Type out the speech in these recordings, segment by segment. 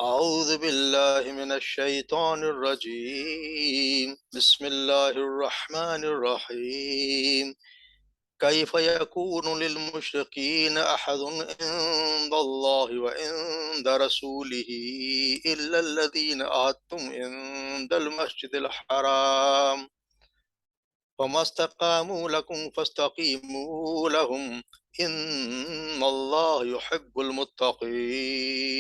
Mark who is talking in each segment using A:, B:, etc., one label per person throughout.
A: أعوذ بالله من الشيطان الرجيم بسم الله الرحمن الرحيم كيف يكون للمشركين أحد عند الله وعند رسوله إلا الذين عاهدتم عند المسجد الحرام فما استقاموا لكم فاستقيموا لهم إن الله يحب المتقين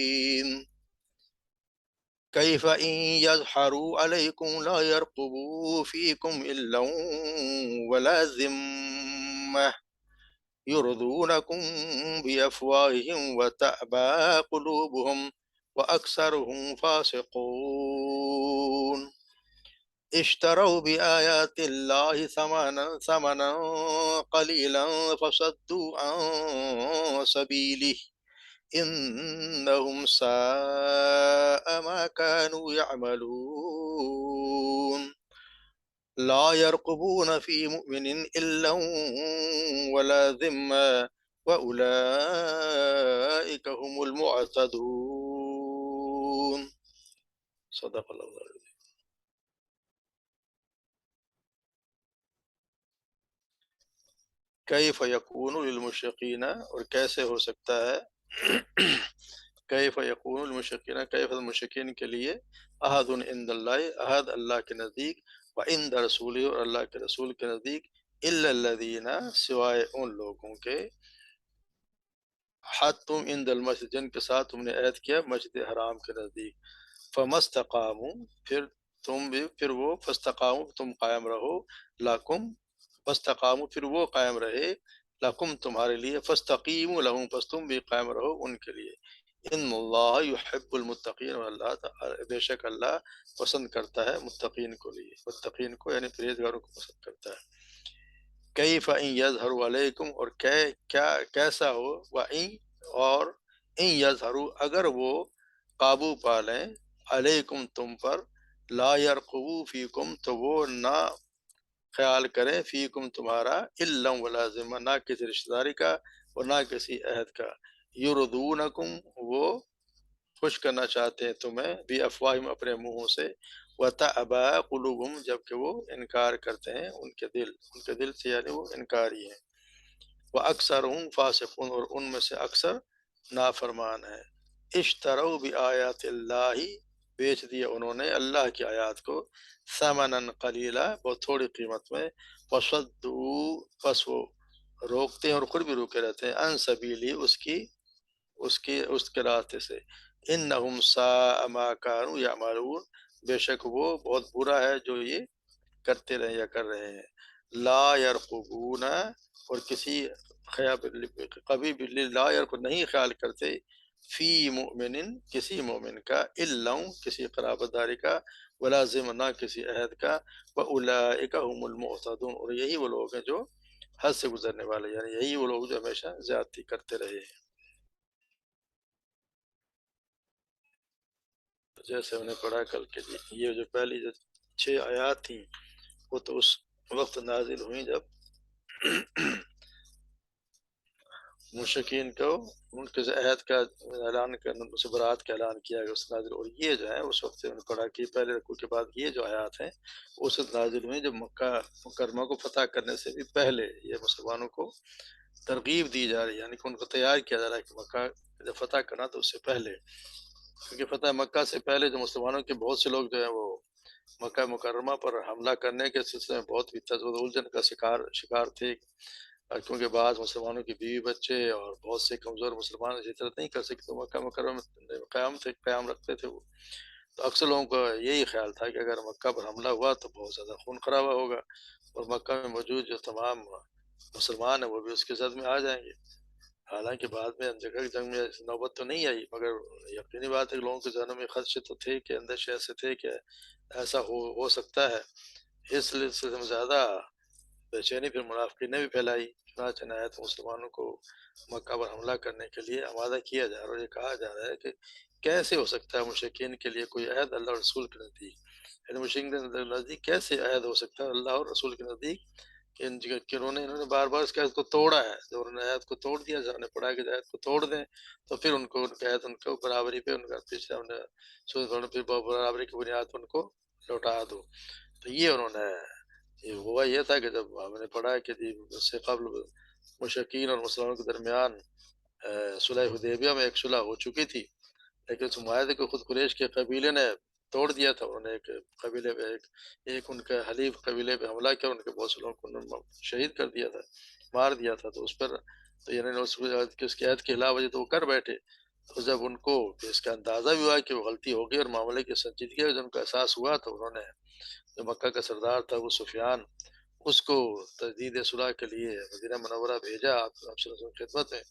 A: كيف إن يظهروا عليكم لا يرقبوا فيكم إلا ولا ذمة يرضونكم بأفواههم وتأبى قلوبهم وأكثرهم فاسقون اشتروا بآيات الله ثمنا قليلا فصدوا عن سبيله إنهم ساء ما كانوا يعملون لا يرقبون في مؤمن إلا ولا ذمة وأولئك هم المعتدون صدق اللہ العظیم۔ کیف یکون للمشرکین، اور کیسے ہو سکتا ہے کیف یکون المشرکین، کیف المشرکین کے لیے احد عند اللہ، احد اللہ کے نزدیک، وعند رسول، اور اللہ کے رسول کے نزدیک، الا الذین، سوائے ان لوگوں کے، حد تم عند المسجد، جن کے ساتھ تم نے عہد کیا مسجد حرام کے نزدیک، فمستقاموا، پھر وہ فاستقاموا، تم قائم رہو، لکم، فاستقاموا، پھر وہ قائم رہے، لکم، تمہارے لیے، فاستقیموا لہم، پس تم بھی قائم رہو ان کے لیے، ان اللہ یحب المتقین، اور اللہ بے شک اللہ پسند کرتا ہے متقین کو لیے، متقین کو یعنی پرہیزگاروں کو پسند کرتا ہے۔ کیف ان یظہروا علیکم، اور کیسا ہو، اور ان یظہروا، اگر وہ قابو پا لیں، علیکم، تم پر، لا یرقبوا فیکم، تو وہ نہ خیال کریں، فیکم، تمہارا، الا ولا ذمہ، نہ کسی رشتہ داری کا اور نہ کسی عہد کا، یردونکم، وہ خوش کرنا چاہتے ہیں تمہیں، بھی افواہم، اپنے منہوں سے، وتأبى قلوبهم، جبکہ وہ انکار کرتے ہیں ان کے دل سے، یعنی وہ انکاری ہیں، وأکثرهم فاسقون، اور ان میں سے اکثر نافرمان ہیں، اشتروا بآیات اللہ، بیچ دیا انہوں نے اللہ کی آیات کو، ثمنا قلیلا، بہت تھوڑی قیمت میں، وصدوا، پس وہ روکتے ہیں اور خود بھی روکے رہتے ہیں، عن سبیلی، اس کے راستے سے، انہم ساء ما کانوا یعملون، بے شک وہ بہت برا ہے جو یہ کرتے رہے یا کر رہے ہیں، لا یرقبون، اور کبھی بھی لا یرقب، نہیں خیال کرتے، فی مؤمن، کسی مومن کا، الا، کسی قرابت داری کا، ولا ذمہ، نہ کسی عہد کا، واولئک هم المعتدون، اور یہی وہ لوگ ہیں جو حد سے گزرنے والے، یعنی یہی وہ لوگ جو ہمیشہ زیادتی کرتے رہے ہیں۔ جیسے ہم نے پڑھا کل کے جی، یہ جو پہلی جو 6 آیات تھیں وہ تو اس وقت نازل ہوئیں جب مشرکین کو ان کے عہد کا اعلان کرنا، اس برات کا اعلان کیا گیا، اس نازل، اور یہ جو ہے اس وقت سے انہوں نے پڑھا کہ پہلے رکوع کے بعد یہ جو آیات ہیں اس وقت نازل ہوئیں جب مکہ مکرمہ کو فتح کرنے سے بھی پہلے یہ مسلمانوں کو ترغیب دی جا رہی ہے، یعنی کہ ان کو تیار کیا جا رہا ہے کہ مکہ جب فتح کرنا تو اس سے پہلے، کیونکہ فتح مکہ سے پہلے جو مسلمانوں کے بہت سے لوگ جو ہیں وہ مکہ مکرمہ پر حملہ کرنے کے سلسلے میں بہت الجھن کا شکار تھے، کیونکہ بعض مسلمانوں کی بیوی بچے اور بہت سے کمزور مسلمان ہجرت نہیں کر سکتے، مکہ مکرمہ میں قیام رکھتے تھے وہ، تو اکثر لوگوں کا یہی خیال تھا کہ اگر مکہ پر حملہ ہوا تو بہت زیادہ خون خرابہ ہوگا، اور مکہ میں موجود جو تمام مسلمان ہیں وہ بھی اس کے زد میں آ جائیں گے۔ حالانکہ بعد میں جگہ جنگ میں نوبت تو نہیں آئی، مگر یقینی بات ہے کہ لوگوں کے ذہنوں میں خدشے تو تھے، کہ اندیشے ایسے تھے کہ ایسا ہو سکتا ہے، اس سلسلے میں زیادہ بے چینی پھر منافقین نے بھی پھیلائی، چنانچہ نہایت مسلمانوں کو مکہ پر حملہ کرنے کے لیے آمادہ کیا جا رہا ہے، اور یہ کہا جا رہا ہے کہ کیسے ہو سکتا ہے مشرکین کے لیے کوئی عہد اللہ اور رسول کے نزدیک، یعنی مشرکین کے نزدیک کیسے عہد ہو سکتا ہے اللہ اور رسول کے نزدیک، کہ انہوں نے بار بار اس عہد کو توڑا ہے. جب انہوں نے عہد کو توڑ دیا، جب نے پڑھا کہ عہد کو توڑ دیں تو پھر ان کو ان کا عہد ان کو برابری پہ ان کا پچھلا پھر برابری کی بنیاد پر ان کو لوٹا دو. تو یہ انہوں نے ہوا یہ تھا کہ جب ہم نے پڑھا کہ اس سے قبل مشرکین اور مسلمانوں کے درمیان صلح حدیبیہ میں ایک صلح ہو چکی تھی، لیکن اس معاہدے کو خود قریش کے قبیلے نے توڑ دیا تھا. انہوں نے ایک قبیلے پہ ایک ان کے حلیف قبیلے پہ حملہ کیا، ان کے بہت سے لوگوں کو انہوں نے شہید کر دیا تھا، مار دیا تھا. تو اس پر تو یعنی اس کے عہد کے خلاف وجہ تو وہ کر بیٹھے. تو جب ان کو اس کا اندازہ بھی ہوا کہ وہ غلطی ہو گئی اور معاملے کی سنجیدگی جب ان کا احساس ہوا، تو انہوں نے جو مکہ کا سردار تھا ابو سفیان، اس کو تجدید صلح کے لیے مدینہ منورہ بھیجا آپ صلی اللہ علیہ وسلم کی خدمت میں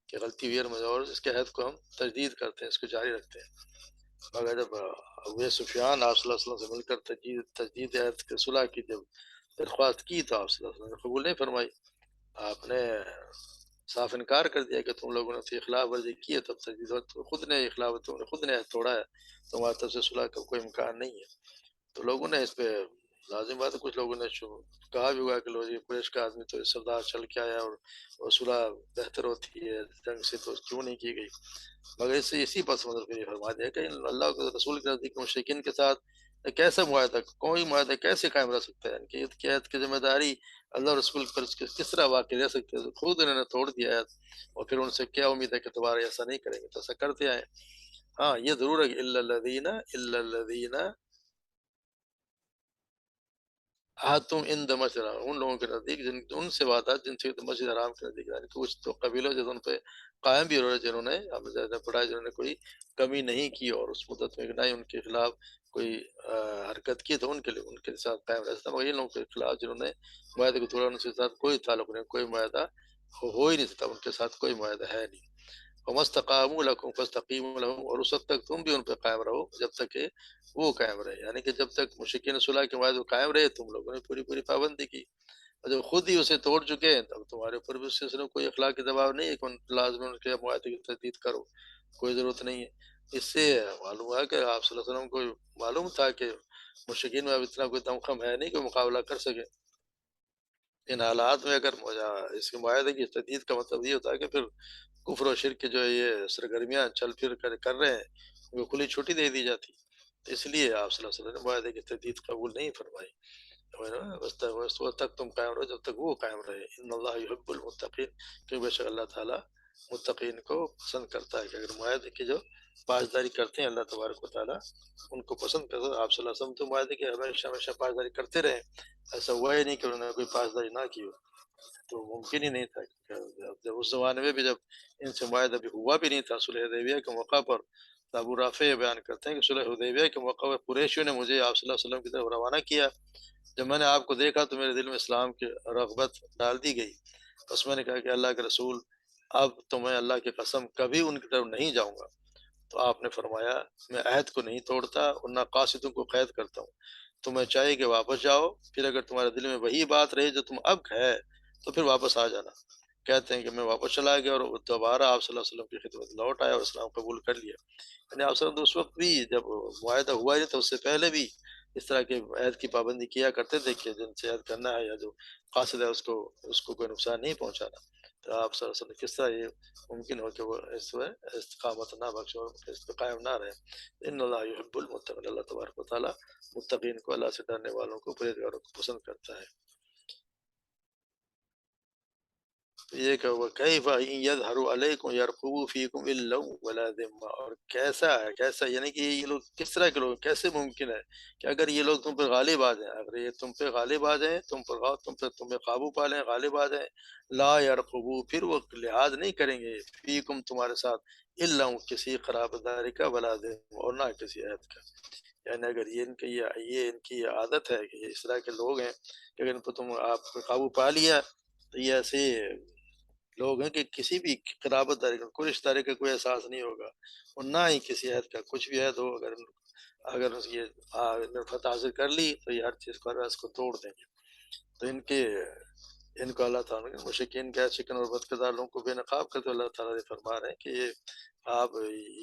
A: کہ غلطی ہوئی ہے اور اس کے عہد کو ہم تجدید کرتے ہیں، اس کو جاری رکھتے ہیں. مگر جب ابو سفیان آپ صلی اللہ علیہ وسلم سے مل کر تجدید عہد کے صلح کی جب درخواست کی تو آپ صلی اللہ علیہ وسلم نے قبول نہیں فرمائی. آپ نے صاف انکار کر دیا کہ تم لوگوں نے تو خلاف ورزی کی ہے، تب تجدید خود نے خلاف تم نے خود نے عہد توڑا ہے، تمہاری طرف سے صلح کا کوئی امکان نہیں ہے. تو لوگوں نے اس پہ لازم بات ہے، کچھ لوگوں نے کہا بھی ہوا کہ لو جی قریش کا آدمی تو سردار چل کے آیا اور صلح بہتر ہوتی ہے جنگ سے، تو کیوں نہیں کی گئی. مگر اس سے اسی پس منظر پہ یہ فرما دیا کہ اللہ کے رسول کے نزدیک مشرکین کے ساتھ کیسا معاہدہ، کوئی معاہدہ کیسے قائم رہ سکتا ہے؟ ان کی عہد کی ذمہ داری اللہ رسول پر کس طرح واقع رہ سکتے ہیں؟ خود انہوں نے توڑ دیا عہد، اور پھر ان سے کیا امید ہے کہ دوبارہ ایسا نہیں کریں گے؟ تو ایسا کرتے آئے. ہاں یہ ضرور ہے کہ الا الذین تم ان مسجد الحرام، ان لوگوں کے نزدیک ان سے وعدہ جن سے مسجد حرام کے نزدیک، یعنی کچھ تو قبیلوں جیسے ان پہ قائم بھی ہو رہے جنہوں نے ہم زیادہ پڑھا، جنہوں نے کوئی کمی نہیں کی اور اس مدت میں نہ ہی ان کے خلاف کوئی حرکت کی، تو ان کے لیے ان کے ساتھ قائم رہتا. وہی لوگوں کے خلاف جنہوں نے معاہدے کو توڑا، ان کے ساتھ کوئی تعلق نہیں، کوئی معاہدہ ہو ہی نہیں سکتا، ان کے ساتھ کوئی معاہدہ ہے نہیں. وَمَسْتَقَامُوا لَكُمْ فَاسْتَقِيمُوا لَهُمْ، اور اس وقت تک تم بھی ان پہ قائم رہو جب تک کہ وہ قائم رہے. یعنی کہ جب تک مشرکین صلح کے معاہدے قائم رہے تم لوگوں نے پوری پوری پابندی کی، اور جب خود ہی اسے توڑ چکے ہیں تب تمہارے اوپر بھی اس سلسلے میں کوئی اخلاقی دباؤ نہیں ہے کہ لازم ان کے معاہدے کی تجدید کرو، کوئی ضرورت نہیں ہے. اس سے معلوم ہوا کہ آپ صلی اللہ علیہ وسلم کو معلوم تھا کہ مشرکین میں اب اتنا کوئی دم خم ہے نہیں کہ مقابلہ کر سکے. ان حالات میں اگر اس کے معاہدے کی تجدید کا مطلب یہ ہوتا ہے کہ پھر کفر و شرک کی جو یہ سرگرمیاں چل پھر کر رہے ہیں ان کو کھلی چھٹی دے دی جاتی. اس لیے آپ صلی اللہ علیہ وسلم نے معاہدے کی تجدید قبول نہیں فرمائی. اس وقت تک تم قائم رہو جب تک وہ قائم رہے. ان اللہ یحب المتقین، کیونکہ بے شک اللہ تعالیٰ متقین کو پسند کرتا ہے کہ اگر معاہدے کی جو پاسداری کرتے ہیں اللہ تبارک و تعالیٰ ان کو پسند کرتا ہے. آپ صلی اللہ علیہ وسلم تو معاہدے کی ہمیشہ ہمیشہ پاسداری کرتے رہے، ایسا ہوا ہی نہیں کہ انہوں نے کوئی پاسداری نہ کی ہو. تو ممکن ہی نہیں تھا جب اس زمانے میں بھی جب ان سے معاہدہ بھی ہوا بھی نہیں تھا صلح حدیبیہ کے موقع پر. تو ابو رافع بیان کرتے ہیں کہ صلح حدیبیہ کے موقع پر قریشیوں نے مجھے آپ صلی اللہ علیہ وسلم کی طرف روانہ کیا. جب میں نے آپ کو دیکھا تو میرے دل میں اسلام کی رغبت ڈال دی گئی. بس میں نے کہا کہ اللہ کے رسول اب تو میں اللہ کی قسم کبھی ان کی طرف نہیں جاؤں گا. تو آپ نے فرمایا میں عہد کو نہیں توڑتا اور نہ قاصدوں کو قید کرتا ہوں. تمہیں چاہیے کہ واپس جاؤ، پھر اگر تمہارے دل میں وہی بات رہی جو تم اب ہے تو پھر واپس آ جانا. کہتے ہیں کہ میں واپس چلا گیا اور دوبارہ آپ صلی اللہ علیہ وسلم کی خدمت لوٹ آیا اور اسلام قبول کر لیا. یعنی آپ صلی اللہ علیہ وسلم اس وقت بھی جب معاہدہ ہوا ہی تو اس سے پہلے بھی اس طرح کے عہد کی پابندی کیا کرتے تھے کہ جن سے عہد کرنا ہے یا جو قاصد ہے اس کو کوئی نقصان نہیں پہنچانا. تو آپ صلی اللہ علیہ وسلم کس طرح یہ ممکن ہو کہ وہ اس میں استقامت نہ بخش اور اس پہ قائم نہ رہے. ان اللہ یحب المتقین، اللہ تبارک و تعالیٰ متقین کو، اللہ سے ڈرنے والوں کو، پرہیزگاروں کو پسند کرتا ہے. یہ کہ وَكَيْفَ إِن يَظْهَرُوا عَلَيْكُمْ يَرْقُبُوا فِيكُمْ إِلًّا وَلَا ذِمَّةً، اور کیسا یعنی کہ یہ لوگ کس طرح کے لوگ، کیسے ممکن ہے کہ اگر یہ لوگ تم پہ غالب آ جائیں، اگر یہ تم پہ غالب آ جائیں، تمہیں قابو پا لیں، غالب آ جائیں، لا يرقبوا، پھر وہ لحاظ نہیں کریں گے، فیکم تمہارے ساتھ، الا کسی قرابت داری کا، ولا ذمہ، اور نہ کسی عہد کا. یعنی اگر یہ ان کی عادت ہے کہ یہ اس طرح کے لوگ ہیں کہ اگر ان کو آپ کو قابو پا لیا تو یہ ایسے لوگ ہیں کہ کسی بھی قرابت داری کا، کوئی رشتہ داری کا کوئی احساس نہیں ہوگا، اور نہ ہی کسی عہد کا. کچھ بھی عہد ہو، اگر یہ فتح حاصل کر لی تو یہ ہر چیز کو، اس کو توڑ دیں گے. تو ان کو اللہ تعالیٰ نے مشرکین کے شکن اور بد کردار لوگوں کو بے نقاب کرتے اللہ تعالیٰ نے فرما رہے ہیں کہ یہ آپ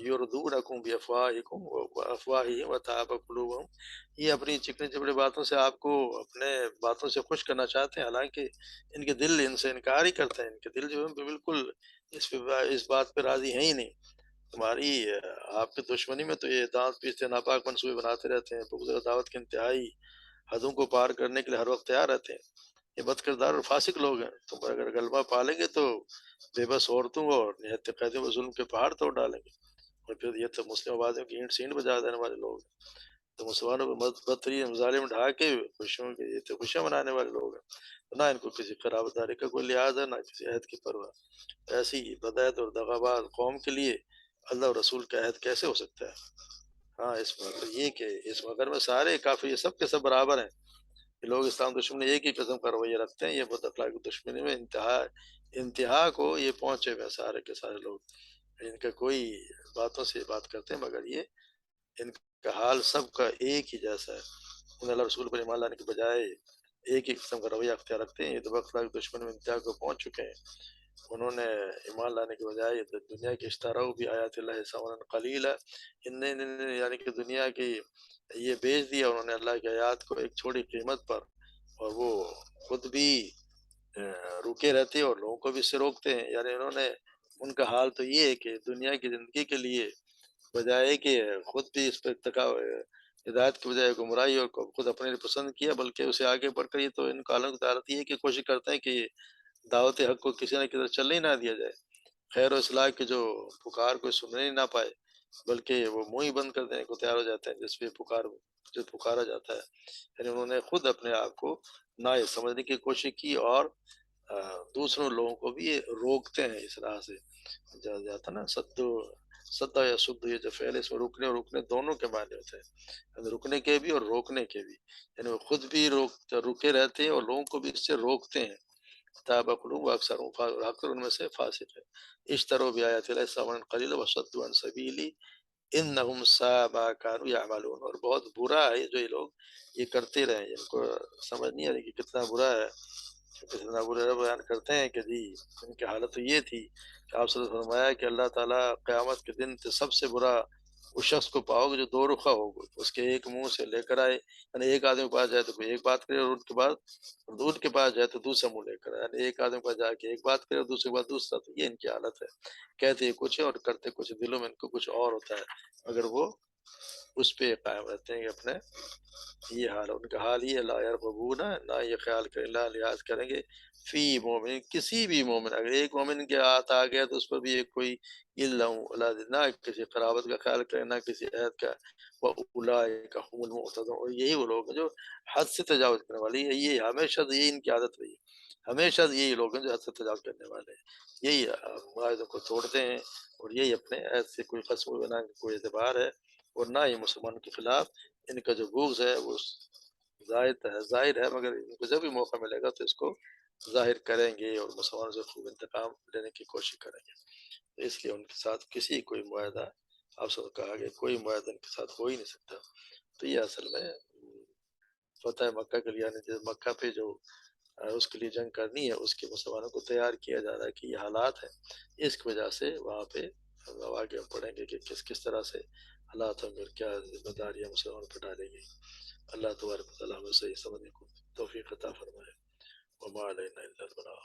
A: یردونکم بافواہکم وافواہہم وتابا قلوبہم، یہ اپنی چکنی چپڑی باتوں سے آپ کو اپنے باتوں سے خوش کرنا چاہتے ہیں، حالانکہ ان کے دل ان سے انکار ہی کرتے ہیں، ان کے دل جو ہے بالکل اس بات پہ راضی ہیں ہی نہیں۔ تمہاری آپ کی دشمنی میں تو یہ دانت پیستے ناپاک منصوبے بناتے رہتے ہیں، بغض و دعوت کے انتہائی حدوں کو پار کرنے کے لیے ہر وقت تیار رہتے ہیں، یہ بد کردار اور فاسق لوگ ہیں۔ تم پر اگر غلبہ پالیں گے تو بے بس عورتوں اور نہایت قیدیوں و ظلم کے پہاڑ توڑ ڈالیں گے، اور پھر یہ تو مسلم آبادیوں کی اینٹ سینٹ بجا دینے والے لوگ ہیں۔ تو مسلمانوں کو بدترین ظالم ڈھا کے خوشیوں کے یہ تو خوشیاں منانے والے لوگ ہیں، نہ ان کو کسی قرابت داری کا کوئی لحاظ ہے، نہ کسی عہد کی پرواہ۔ ایسی بدعت اور دغاباز قوم کے لیے اللہ اور رسول کا عہد کیسے ہو سکتا ہے؟ ہاں، اس میں یہ کہ اس مگر میں سارے کافر یہ سب کے سب برابر ہیں، یہ لوگ اسلام دشمن ایک ہی قسم کا رویہ رکھتے ہیں، یہ بد اخلاقی دشمنی میں انتہا کو یہ پہنچے ہوئے سارے کے سارے لوگ، ان کا کوئی باتوں سے بات کرتے ہیں مگر یہ ان کا حال سب کا ایک ہی جیسا ہے، انہیں اللہ رسول پر ایمان لانے کے بجائے ایک ہی قسم کا رویہ اختیار رکھتے ہیں، یہ تو اخلاقی دشمن میں انتہا کو پہنچ چکے ہیں، انہوں نے ایمان لانے کے بجائے دنیا کے اشتراؤ بھی آیات اللہ ثمنا قلیلا، یعنی کہ دنیا کی یہ بیچ دیا انہوں نے اللہ کی آیات کو ایک چھوٹی قیمت پر، اور وہ خود بھی رکے رہتے ہیں اور لوگوں کو بھی اس سے روکتے ہیں، یعنی انہوں نے ان کا حال تو یہ ہے کہ دنیا کی زندگی کے لیے بجائے کہ خود بھی اس پہ ہدایت کی بجائے گمراہی اور خود اپنے لیے پسند کیا، بلکہ اسے آگے بڑھ کر یہ تو ان کا عالم کی حالت یہ ہے کہ کوشش کرتے ہیں کہ دعوت حق کو کسی نہ کسی طرح چلنے ہی نہ دیا جائے، خیر و اصلاح کی جو پکار کوئی سننے ہی نہ پائے، بلکہ وہ منہ ہی بند کر دینے کو تیار ہو جاتے ہیں جس پہ جو پکارا جاتا ہے، یعنی انہوں نے خود اپنے آپ کو نہ سمجھنے کی کوشش کی، اور دوسروں لوگوں کو بھی یہ روکتے ہیں اس راہ سے، جاتا نا سدا یا سد، یہ جو فعل ہے اس میں رکنے اور رکنے دونوں کے معنی ہوتے ہیں، یعنی رکنے کے بھی اور روکنے کے بھی، یعنی وہ خود بھی رکے رہتے ہیں اور لوگوں کو بھی اس سے روکتے ہیں، تابع قلوب اکثر ان میں سے فاسق ہے، اشتروا بآیات اللہ ثمنا قلیلا وصدوا عن سبیلی انہم ساء ما كانوا یعملون، اور بہت برا ہے جو یہ لوگ یہ کرتے رہے، ان کو سمجھ نہیں آ رہی کہ کتنا برا ہے، کتنا برا بیان کرتے ہیں کہ جی ان کی حالت تو یہ تھی کہ آپ صلی اللہ علیہ وسلم نے فرمایا کہ اللہ تعالیٰ قیامت کے دن سب سے برا اس شخص کو پاؤ گے جو دو رخا ہوگا، اس کے ایک منہ سے لے کر آئے، یعنی ایک آدمی کے پاس جائے تو کوئی ایک بات کرے، اور ان کے بعد دودھ کے پاس جائے تو دوسرا منہ لے کر آئے، یعنی ایک آدمی کے پاس جا کے ایک بات کرے اور دوسرے کے بعد دوسرا، تو یہ ان کی حالت ہے، کہتے کچھ ہے اور کرتے کچھ، دلوں میں ان کو کچھ اور ہوتا ہے، مگر وہ اس پہ قائم رہتے ہیں کہ اپنے یہ حال ہے، ان کا حال یہ لا یرغبون، نہ یہ خیال کریں، لا لحاظ کریں گے فی مومن، کسی بھی مومن، اگر ایک مومن کے ہاتھ آ گیا تو اس پر بھی ایک کوئی نہ کسی قرابت کا خیال کریں نہ کسی عہد کا، وَأُولَٰئِکَ هُمُ الْمُعْتَدُونَ، اور یہی وہ لوگ ہیں جو حد سے تجاوز کرنے والے ہیں، یہ ہمیشہ سے یہی ان کی عادت رہی ہے، ہمیشہ سے یہی لوگ ہیں جو حد سے تجاوز کرنے والے ہیں، یہی معاہدوں کو توڑتے ہیں، اور یہی اپنے عہد سے کوئی قسم بنا کے کوئی اعتبار ہے، اور نہ ہی مسلمانوں کے خلاف ان کا جو بغض ہے وہ ظاہر ہے، مگر ان کو جب بھی موقع ملے گا تو اس کو ظاہر کریں گے اور مسلمانوں سے خوب انتقام لینے کی کوشش کریں گے، تو اس لیے ان کے ساتھ کسی کوئی معاہدہ، آپ سب کہا کہ کوئی معاہدہ ان کے ساتھ ہو ہی نہیں سکتا، تو یہ اصل میں فتح مکہ کے لیے، یعنی جس مکہ پہ جو اس کے لیے جنگ کرنی ہے اس کے مسلمانوں کو تیار کیا جا رہا ہے کہ یہ حالات ہیں، اس کی وجہ سے وہاں پہ آگے ہم پڑھیں گے کہ کس طرح سے حالات ہوں گے اور کیا ذمہ داریاں مسلمانوں پر ڈالیں گی، اللہ تبارک و تعالیٰ ہمیں صحیح سمجھنے کو توفیق عطا فرمائے، وما علینا الا البلاغ۔